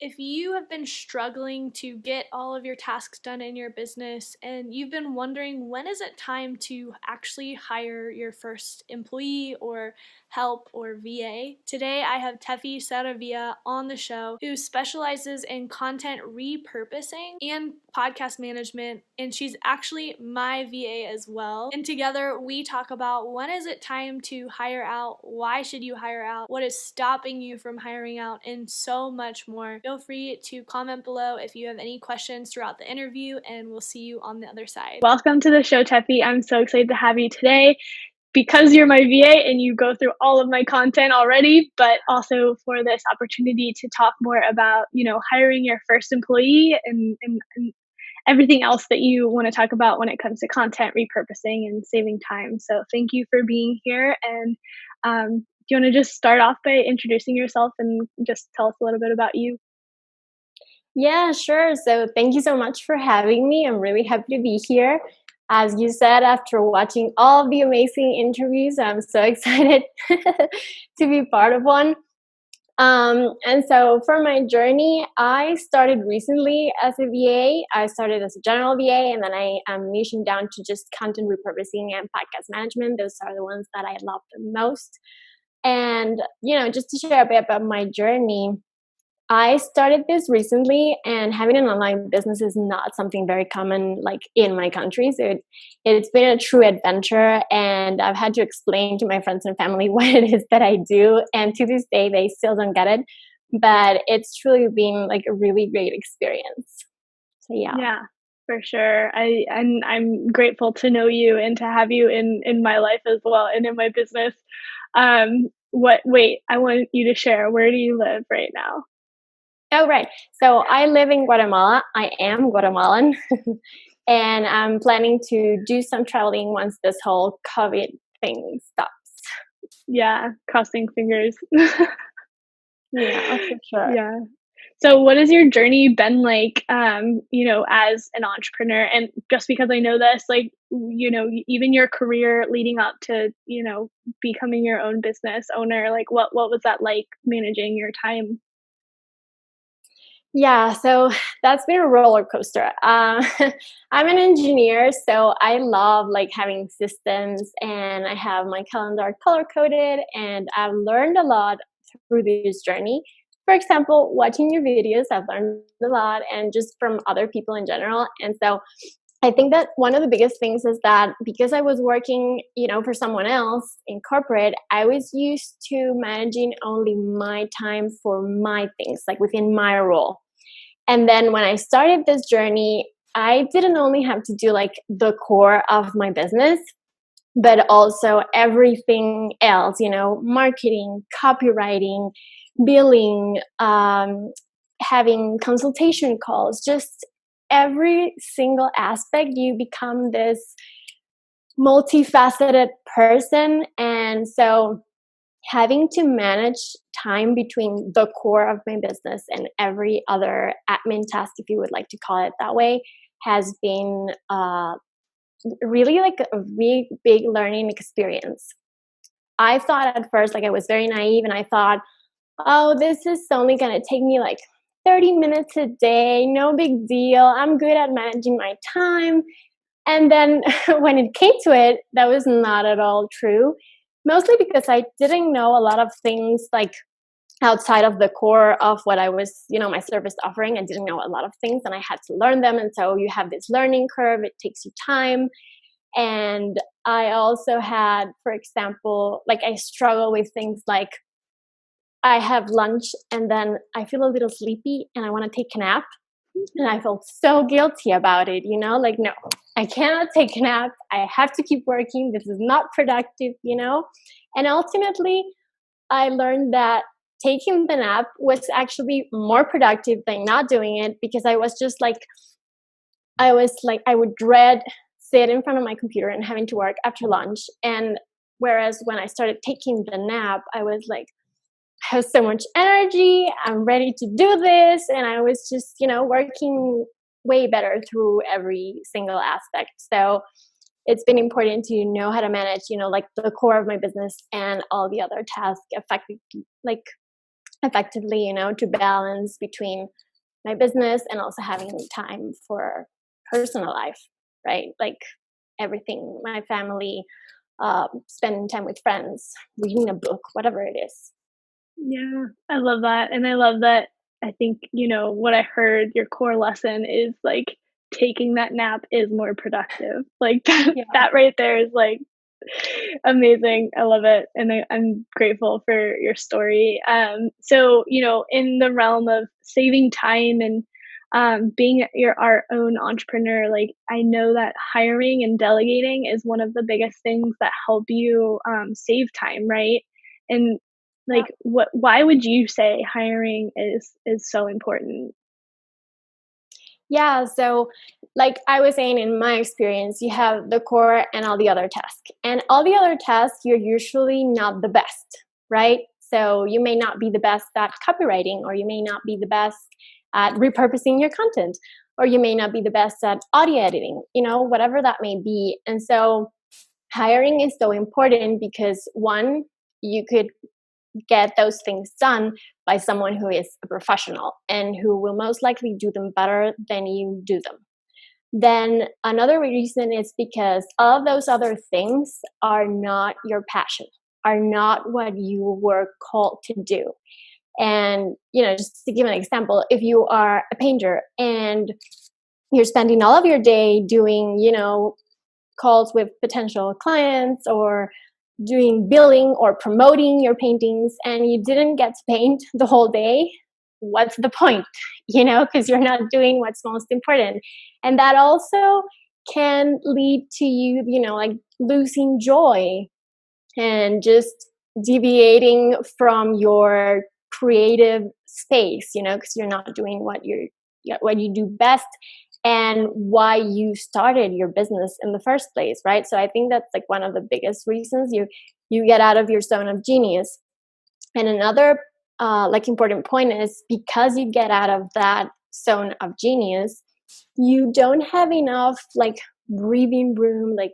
If you have been struggling to get all of your tasks done in your business and you've been wondering when is it time to actually hire your first employee or help or VA, today I have Tefi Saravia on the show who specializes in content repurposing and podcast management, and she's actually my VA as well. And together we talk about when is it time to hire out, why should you hire out, what is stopping you from hiring out, and so much more. Feel free to comment below if you have any questions throughout the interview, and we'll see you on the other side. Welcome to the show, Tefi. I'm so excited to have you today because you're my VA and you go through all of my content already, but also for this opportunity to talk more about, hiring your first employee and everything else that you want to talk about when it comes to content repurposing and saving time. So thank you for being here. And do you want to just start off by introducing yourself and just tell us a little bit about you? Yeah, sure. So thank you so much for having me. I'm really happy to be here. As you said, after watching all of the amazing interviews, I'm so excited to be part of one. And so for my journey, I started recently as a VA. I started as a general VA, and then I am niching down to just content repurposing and podcast management. Those are the ones that I love the most. And, just to share a bit about my journey, I started this recently, and having an online business is not something very common, like in my country. So it's been a true adventure, and I've had to explain to my friends and family what it is that I do. And to this day, they still don't get it, but it's truly been like a really great experience. So yeah. Yeah, for sure. I'm grateful to know you and to have you in my life as well and in my business. Wait, I want you to share, where do you live right now? Oh, right. So I live in Guatemala. I am Guatemalan. And I'm planning to do some traveling once this whole COVID thing stops. Yeah, crossing fingers. Yeah, for sure. Yeah. So what has your journey been like, as an entrepreneur? And just because I know this, like, even your career leading up to, becoming your own business owner, like what was that like managing your time? Yeah, so that's been a roller coaster. I'm an engineer, so I love like having systems, and I have my calendar color coded, and I've learned a lot through this journey. For example, watching your videos, I've learned a lot, and just from other people in general. And so I think that one of the biggest things is that because I was working, for someone else in corporate, I was used to managing only my time for my things, like within my role. And then when I started this journey, I didn't only have to do like the core of my business, but also everything else, marketing, copywriting, billing, having consultation calls, just every single aspect. You become this multifaceted person. And so having to manage time between the core of my business and every other admin task, if you would like to call it that way, has been really like a big, big learning experience. I thought at first, like I was very naive, and I thought, oh, this is only going to take me like 30 minutes a day, no big deal. I'm good at managing my time. And then when it came to it, that was not at all true. Mostly because I didn't know a lot of things like outside of the core of what I was, my service offering. I didn't know a lot of things, and I had to learn them. And so you have this learning curve. It takes you time. And I also had, for example, like I struggle with things like I have lunch and then I feel a little sleepy and I want to take a nap. And I felt so guilty about it, like, no, I cannot take a nap. I have to keep working. This is not productive. And ultimately, I learned that taking the nap was actually more productive than not doing it, because I would dread sit in front of my computer and having to work after lunch. And whereas when I started taking the nap, I was like, I have so much energy, I'm ready to do this. And I was just, working way better through every single aspect. So it's been important to know how to manage, like the core of my business and all the other tasks effectively, like effectively, to balance between my business and also having time for personal life, right? Like everything, my family, spending time with friends, reading a book, whatever it is. Yeah, I love that, and I love that. I think, what I heard your core lesson is, like, taking that nap is more productive. Like, Yeah. that right there is, like, amazing. I love it, and I'm grateful for your story. So, in the realm of saving time and, being our own entrepreneur, like, I know that hiring and delegating is one of the biggest things that help you, save time, right? And like, why would you say hiring is so important? Yeah, so like I was saying, in my experience, you have the core and all the other tasks. And all the other tasks, you're usually not the best, right? So you may not be the best at copywriting, or you may not be the best at repurposing your content, or you may not be the best at audio editing, whatever that may be. And so hiring is so important because, one, you could get those things done by someone who is a professional and who will most likely do them better than you do them. Then another reason is because all of those other things are not your passion, are not what you were called to do. And, just to give an example, if you are a painter and you're spending all of your day doing, calls with potential clients, or doing billing or promoting your paintings, and you didn't get to paint the whole day, what's the point? Because you're not doing what's most important. And that also can lead to you, like losing joy and just deviating from your creative space, because you're not doing what you do best, and why you started your business in the first place, right? So I think that's like one of the biggest reasons you get out of your zone of genius. And another like important point is, because you get out of that zone of genius, you don't have enough like breathing room, like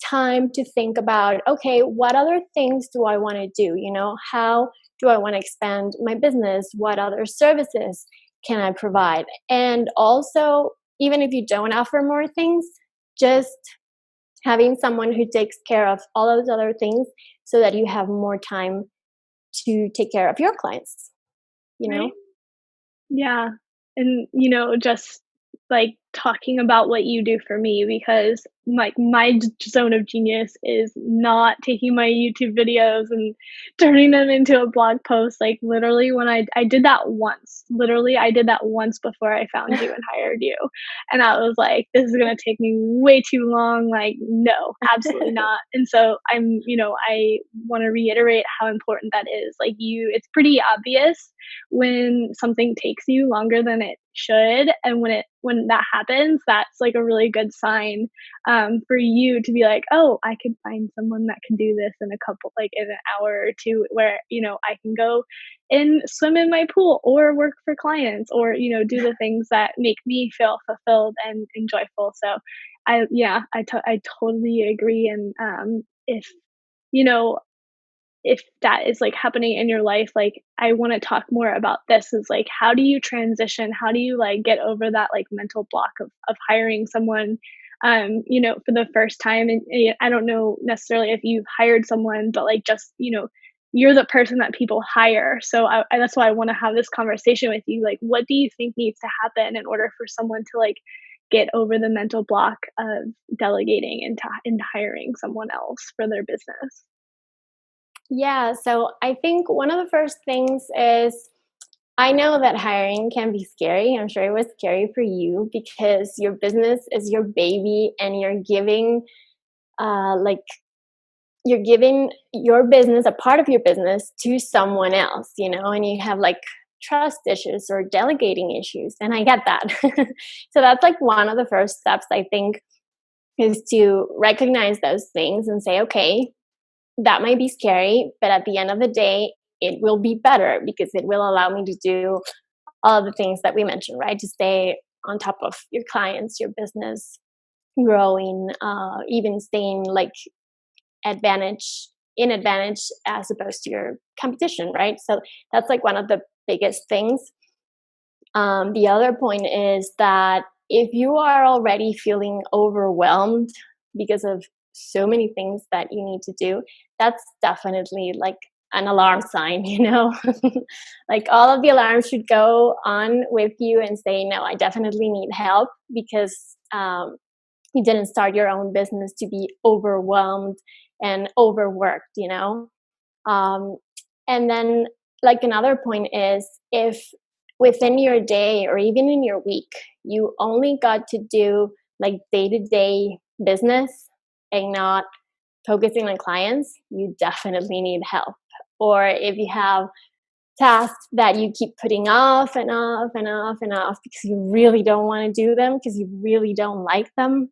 time to think about, okay, what other things do I want to do? How do I want to expand my business? What other services can I provide? And also, even if you don't offer more things, just having someone who takes care of all those other things so that you have more time to take care of your clients, you know? Right? Yeah. And, just like talking about what you do for me, because like my zone of genius is not taking my YouTube videos and turning them into a blog post. Like literally when I did that once. Literally I did that once before I found you and hired you. And I was like, this is gonna take me way too long. Like, no, absolutely not. And so I wanna reiterate how important that is. Like it's pretty obvious when something takes you longer than it should, and when that happens, that's like a really good sign, for you to be like, oh, I could find someone that can do this in a couple, like in an hour or two, where I can go and swim in my pool or work for clients, or do the things that make me feel fulfilled and joyful. So I totally agree. And if you know if that is like happening in your life, like I want to talk more about this, is like, how do you transition, how do you like get over that like mental block of hiring someone, for the first time. And I don't know necessarily if you've hired someone, but like just you're the person that people hire. So that's why I want to have this conversation with you. Like, what do you think needs to happen in order for someone to like get over the mental block of delegating into hiring someone else for their business? Yeah, so I think one of the first things is, I know that hiring can be scary. I'm sure it was scary for you because your business is your baby, and like you're giving your business, a part of your business, to someone else, and you have like trust issues or delegating issues, and I get that. So that's like one of the first steps, I think, is to recognize those things and say, okay, that might be scary, but at the end of the day, it will be better because it will allow me to do all the things that we mentioned, right? To stay on top of your clients, your business, growing, even staying like advantage in advantage as opposed to your competition, right? So that's like one of the biggest things. The other point is that if you are already feeling overwhelmed because of so many things that you need to do, that's definitely like an alarm sign, you know? Like all of the alarms should go on with you and say, no, I definitely need help because you didn't start your own business to be overwhelmed and overworked, you know? Um, and then, like, another point is if within your day or even in your week, you only got to do like day to day business and not focusing on clients, you definitely need help. Or if you have tasks that you keep putting off and off and off and off because you really don't want to do them because you really don't like them,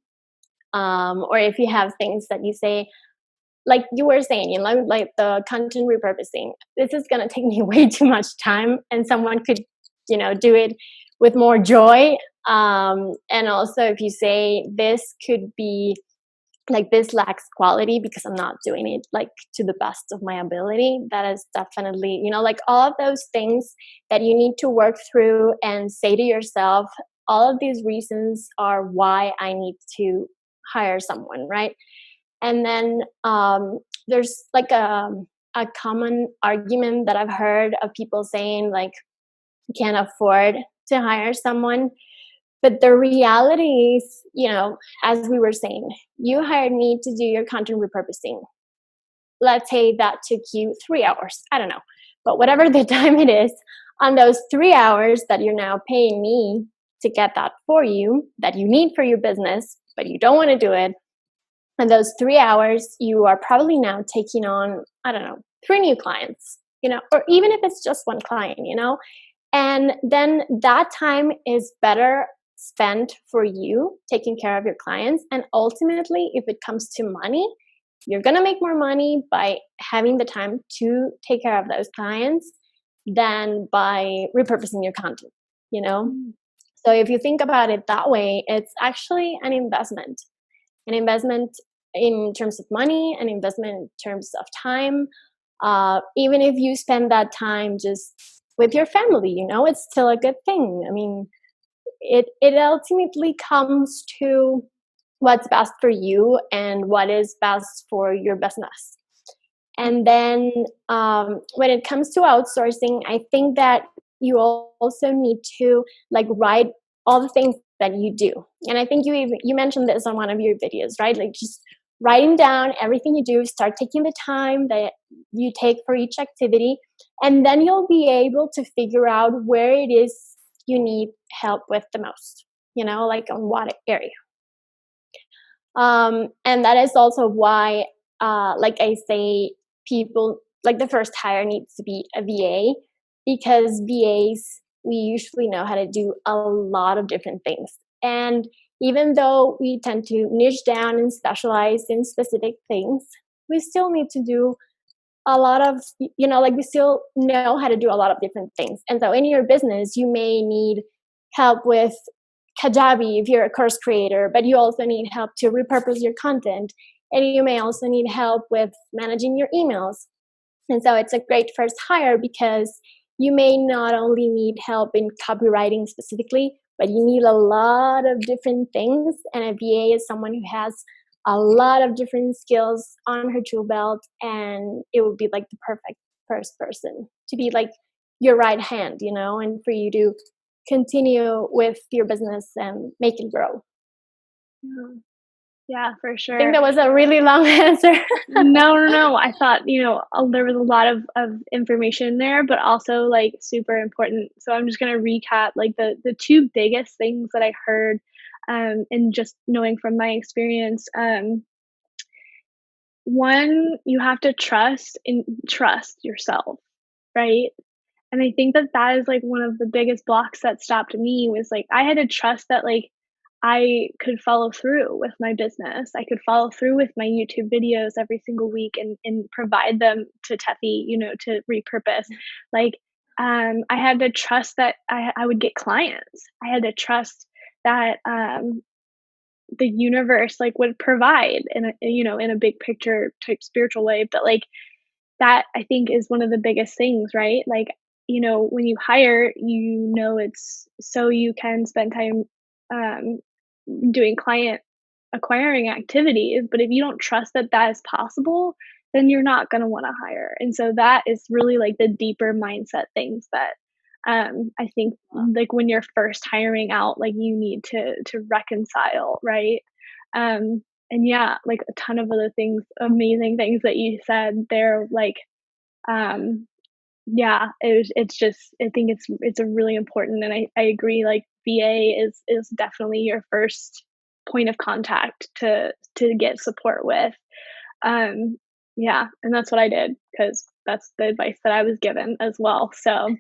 or if you have things that you say, like you were saying, you know, like the content repurposing, this is going to take me way too much time and someone could, you know, do it with more joy. And also if you say this could be like this lacks quality because I'm not doing it like to the best of my ability, that is definitely, you know, like all of those things that you need to work through and say to yourself, all of these reasons are why I need to hire someone, right? And then there's like a common argument that I've heard of people saying like you can't afford to hire someone. But the reality is, you know, as we were saying, you hired me to do your content repurposing. Let's say that took you 3 hours. I don't know. But whatever the time it is, on those 3 hours that you're now paying me to get that for you, that you need for your business, but you don't want to do it, in those 3 hours, you are probably now taking on, I don't know, 3 new clients, you know, or even if it's just one client, you know, and then that time is better spent for you taking care of your clients. And ultimately, if it comes to money, you're going to make more money by having the time to take care of those clients than by repurposing your content, you know? So if you think about it that way, it's actually an investment in terms of money, an investment in terms of time. Even if you spend that time just with your family, you know, it's still a good thing. I mean, it ultimately comes to what's best for you and what is best for your business. And then when it comes to outsourcing, I think that you also need to like write all the things that you do. And I think you mentioned this on one of your videos, right? Like just writing down everything you do, start taking the time that you take for each activity, and then you'll be able to figure out where it is you need help with the most, you know, like on what area. And that is also why, like I say, people like the first hire needs to be a VA because VAs, we usually know how to do a lot of different things. And even though we tend to niche down and specialize in specific things, we still need to do a lot of, you know, like we still know how to do a lot of different things. And so in your business, you may need help with Kajabi if you're a course creator, but you also need help to repurpose your content. And you may also need help with managing your emails. And so it's a great first hire because you may not only need help in copywriting specifically, but you need a lot of different things. And a VA is someone who has a lot of different skills on her tool belt. And it would be like the perfect first person to be like your right hand, you know, and for you to continue with your business and make it grow. Yeah, yeah, for I think sure. that was a really long answer. No, no, no. I thought, there was a lot of information there, but also like super important. So I'm just gonna recap like the two biggest things that I heard, and just knowing from my experience. One, you have to trust yourself, right? And I think that that is, like, one of the biggest blocks that stopped me was, like, I had to trust that, like, I could follow through with my business. I could follow through with my YouTube videos every single week and provide them to Tefi, to repurpose. Like, I had to trust that I would get clients. I had to trust that, the universe, like, would provide in a big picture type spiritual way, but, like, that I think is one of the biggest things, right? Like, when you hire, it's so you can spend time um, doing client acquiring activities. But if you don't trust that that is possible, then you're not going to want to hire. And so that is really like the deeper mindset things that I think like when you're first hiring out, like you need to reconcile, right? And yeah, like a ton of other things, amazing things that you said there, like um, yeah, it's just I think it's a really important, and I agree, like, VA is definitely your first point of contact to get support with. Um, yeah, and that's what I did because that's the advice that I was given as well, so,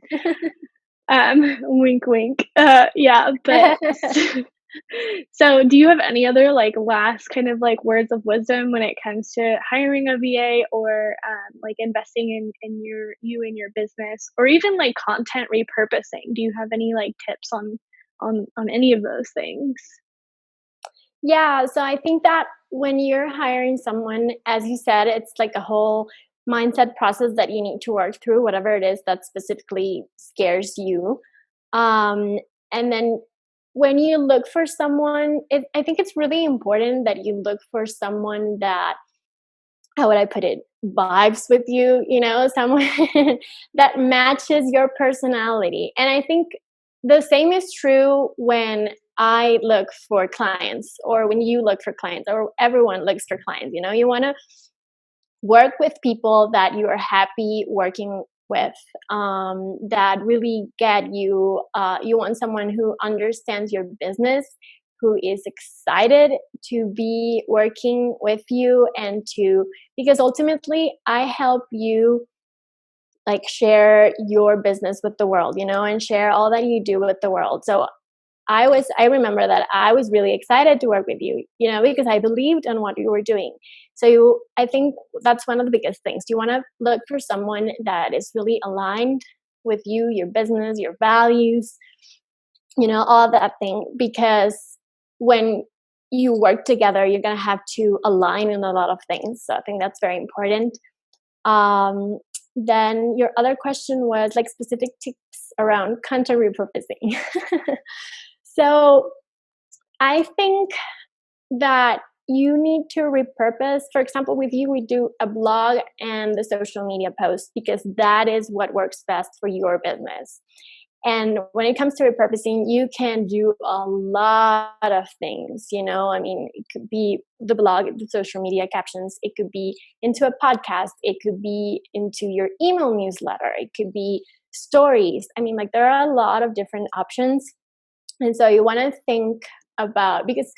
wink, wink. Yeah, but so do you have any other, like, last kind of, like, words of wisdom when it comes to hiring a VA or, like, investing in you and your business or even, like, content repurposing? Do you have any, like, tips on any of those things? Yeah, so I think that when you're hiring someone, as you said, it's like a whole mindset process that you need to work through, whatever it is that specifically scares you. Um, and then when you look for someone, I think it's really important that you look for someone that, how would I put it, vibes with you, someone that matches your personality. And I think the same is true when I look for clients or when you look for clients or everyone looks for clients. You want to work with people that you are happy working with, that really get you. You want someone who understands your business, who is excited to be working with you and to, because ultimately I help you like share your business with the world, and share all that you do with the world. So I remember that I was really excited to work with you, because I believed in what you were doing. So I think that's one of the biggest things. You want to look for someone that is really aligned with you, your business, your values, all that thing, because when you work together, you're going to have to align in a lot of things. So I think that's very important. Um, then your other question was like specific tips around content repurposing. So I think that you need to repurpose. For example, with you, we do a blog and the social media post because that is what works best for your business. And when it comes to repurposing, you can do a lot of things. I mean, it could be the blog, the social media captions, it could be into a podcast, it could be into your email newsletter, it could be stories. I mean, like there are a lot of different options. And so you want to think about, because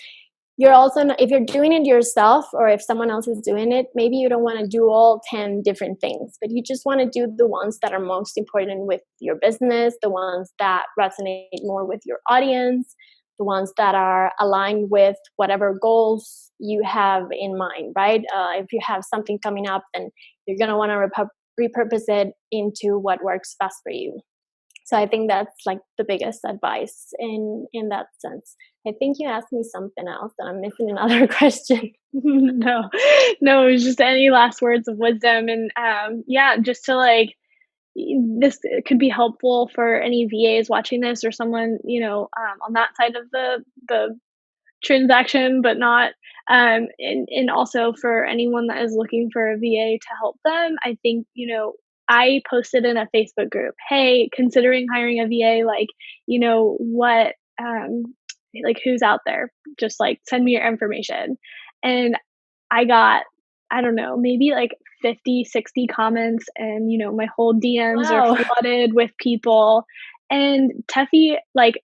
you're also not, if you're doing it yourself or if someone else is doing it, maybe you don't want to do all 10 different things, but you just want to do the ones that are most important with your business, the ones that resonate more with your audience, the ones that are aligned with whatever goals you have in mind, right? If you have something coming up, then you're going to want to repurpose it into what works best for you. So I think that's like the biggest advice in that sense. I think you asked me something else and I'm missing another question. No, no, it was just any last words of wisdom, and yeah, just to like this could be helpful for any VAs watching this or someone on that side of the transaction, but not and also for anyone that is looking for a VA to help them. I think, I posted in a Facebook group, hey, considering hiring a VA, like, what like who's out there? Just like send me your information. And I got, I don't know, maybe like 50, 60 comments, and my whole DMs are Wow. flooded with people. And Teffy like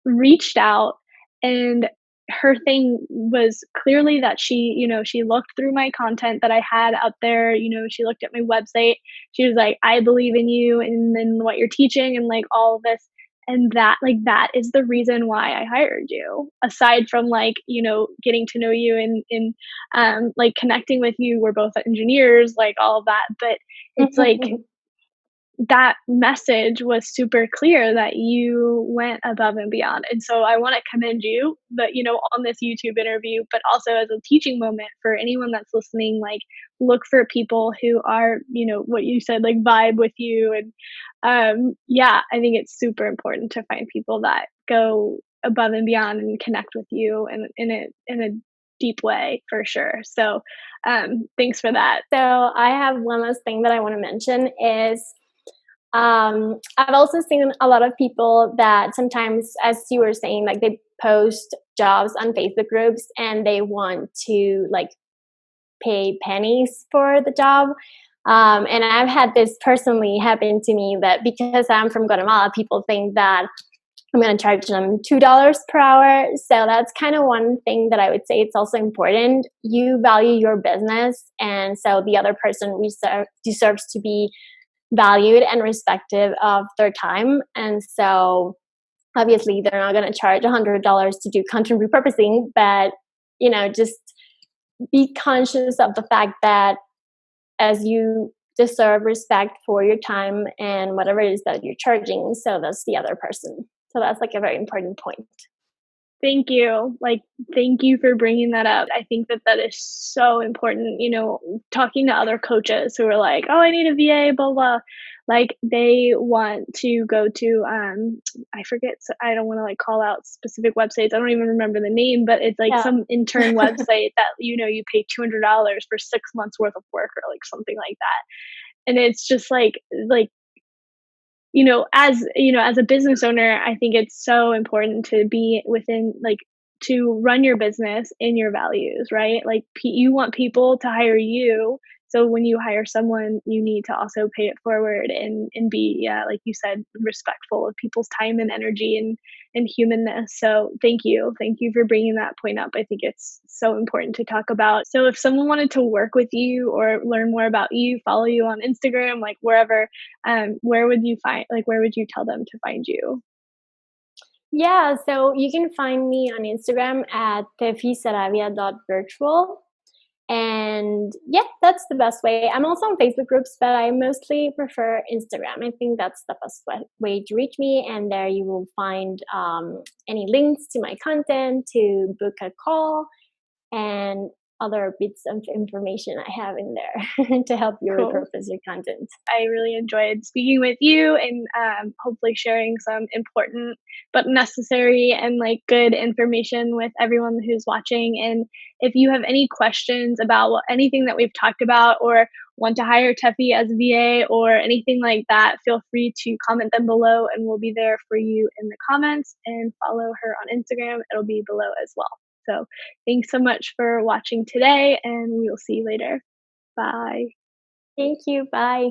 reached out, and her thing was clearly that she looked through my content that I had up there, she looked at my website. She was like, I believe in you and then what you're teaching and like all of this. And that is the reason why I hired you. Aside from like, getting to know you and like connecting with you. We're both engineers, like all of that. But it's like that message was super clear that you went above and beyond. And so I want to commend you, but on this YouTube interview, but also as a teaching moment for anyone that's listening, like look for people who are, what you said, like vibe with you. And yeah, I think it's super important to find people that go above and beyond and connect with you and in a deep way for sure. So thanks for that. So I have one last thing that I want to mention is I've also seen a lot of people that sometimes, as you were saying, like they post jobs on Facebook groups and they want to like pay pennies for the job. And I've had this personally happen to me that because I'm from Guatemala, people think that I'm going to charge them $2 per hour. So that's kind of one thing that I would say it's also important. You value your business, and so the other person deserves to be valued and respective of their time. And so obviously they're not going to charge $100 to do content repurposing, but just be conscious of the fact that as you deserve respect for your time and whatever it is that you're charging, so does the other person. So that's like a very important point. Thank you. Like, thank you for bringing that up. I think that that is so important. Talking to other coaches who are like, "Oh, I need a VA," blah blah. Like, they want to go to I forget. I don't want to like call out specific websites. I don't even remember the name, but it's like Yeah. some intern website that you pay $200 for 6 months worth of work or like something like that. And it's just like as a business owner, I think it's so important to be within like to run your business in your values, right? Like you want people to hire you. So when you hire someone, you need to also pay it forward and be, yeah, like you said, respectful of people's time and energy and humanness. So thank you for bringing that point up. I think it's so important to talk about. So if someone wanted to work with you or learn more about you, follow you on Instagram, like wherever, where would you tell them to find you? Yeah, so you can find me on Instagram at tefisaravia.virtual. And yeah, that's the best way. I'm also on Facebook groups, but I mostly prefer Instagram. I think that's the best way to reach me. And there you will find any links to my content, to book a call, and other bits of information I have in there to help you Cool. repurpose your content. I really enjoyed speaking with you and hopefully sharing some important but necessary and like good information with everyone who's watching. And if you have any questions about anything that we've talked about or want to hire Tefi as a VA or anything like that, feel free to comment them below and we'll be there for you in the comments, and follow her on Instagram. It'll be below as well. So thanks so much for watching today, and we will see you later. Bye. Thank you. Bye.